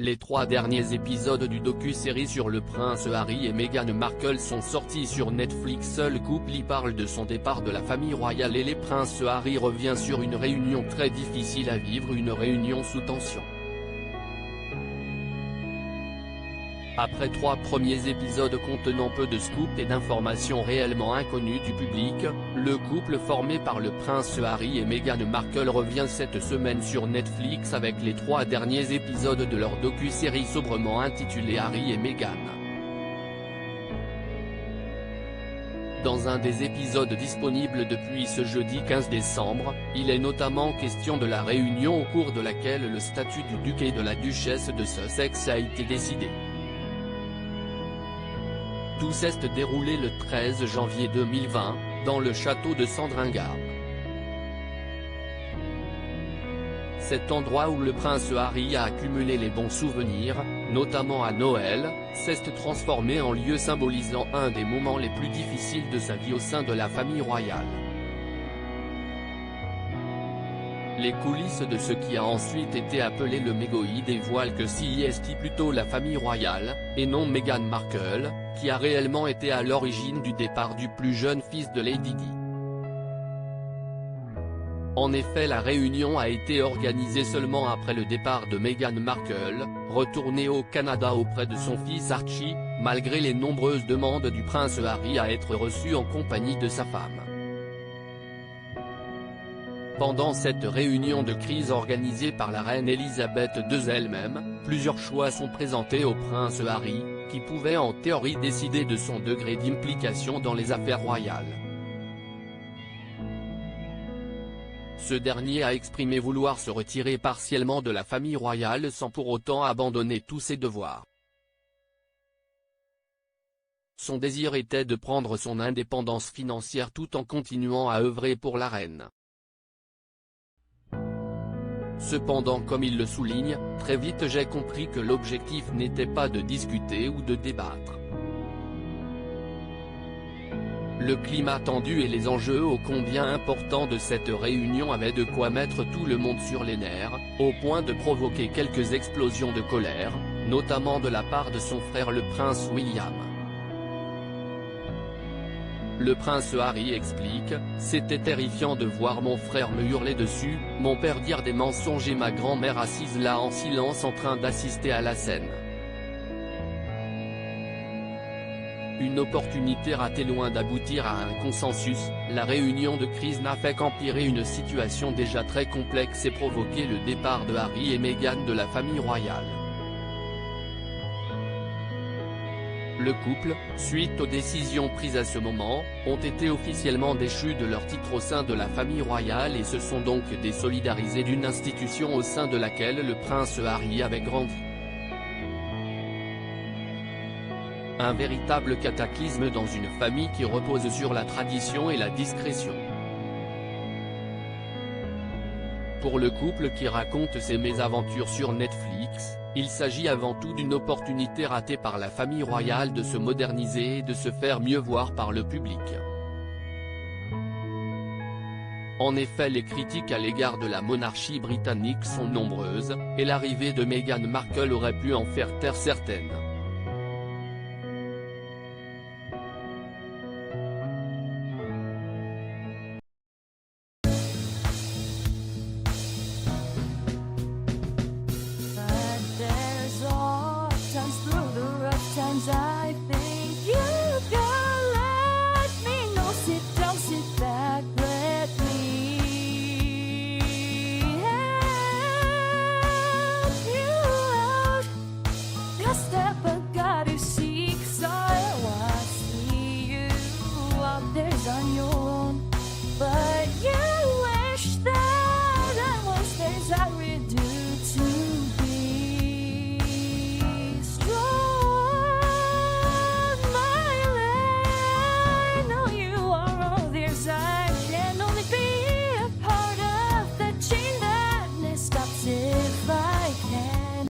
Les 3 derniers épisodes du docu-série sur le prince Harry et Meghan Markle sont sortis sur Netflix. Le couple y parle de son départ de la famille royale et le prince Harry revient sur une réunion très difficile à vivre, une réunion sous tension. Après 3 premiers épisodes contenant peu de scoops et d'informations réellement inconnues du public, le couple formé par le prince Harry et Meghan Markle revient cette semaine sur Netflix avec les 3 derniers épisodes de leur docu-série sobrement intitulée Harry et Meghan. Dans un des épisodes disponibles depuis ce jeudi 15 décembre, il est notamment question de la réunion au cours de laquelle le statut du duc et de la duchesse de Sussex a été décidé. Tout s'est déroulé le 13 janvier 2020, dans le château de Sandringham. Cet endroit où le prince Harry a accumulé les bons souvenirs, notamment à Noël, s'est transformé en lieu symbolisant un des moments les plus difficiles de sa vie au sein de la famille royale. Les coulisses de ce qui a ensuite été appelé le mégoï dévoilent que c'est plutôt la famille royale, et non Meghan Markle, qui a réellement été à l'origine du départ du plus jeune fils de Lady Di. En effet, la réunion a été organisée seulement après le départ de Meghan Markle, retournée au Canada auprès de son fils Archie, malgré les nombreuses demandes du prince Harry à être reçu en compagnie de sa femme. Pendant cette réunion de crise organisée par la reine Elisabeth II elle-même, plusieurs choix sont présentés au prince Harry, qui pouvait en théorie décider de son degré d'implication dans les affaires royales. Ce dernier a exprimé vouloir se retirer partiellement de la famille royale sans pour autant abandonner tous ses devoirs. Son désir était de prendre son indépendance financière tout en continuant à œuvrer pour la reine. Cependant, comme il le souligne, très vite j'ai compris que l'objectif n'était pas de discuter ou de débattre. Le climat tendu et les enjeux ô combien importants de cette réunion avaient de quoi mettre tout le monde sur les nerfs, au point de provoquer quelques explosions de colère, notamment de la part de son frère le prince William. Le prince Harry explique « C'était terrifiant de voir mon frère me hurler dessus, mon père dire des mensonges et ma grand-mère assise là en silence en train d'assister à la scène. Une opportunité ratée loin d'aboutir à un consensus, la réunion de crise n'a fait qu'empirer une situation déjà très complexe et provoquer le départ de Harry et Meghan de la famille royale. » Le couple, suite aux décisions prises à ce moment, ont été officiellement déchus de leur titre au sein de la famille royale et se sont donc désolidarisés d'une institution au sein de laquelle le prince Harry avait grandi. Un véritable cataclysme dans une famille qui repose sur la tradition et la discrétion. Pour le couple qui raconte ses mésaventures sur Netflix, il s'agit avant tout d'une opportunité ratée par la famille royale de se moderniser et de se faire mieux voir par le public. En effet, les critiques à l'égard de la monarchie britannique sont nombreuses, et l'arrivée de Meghan Markle aurait pu en faire taire certaines.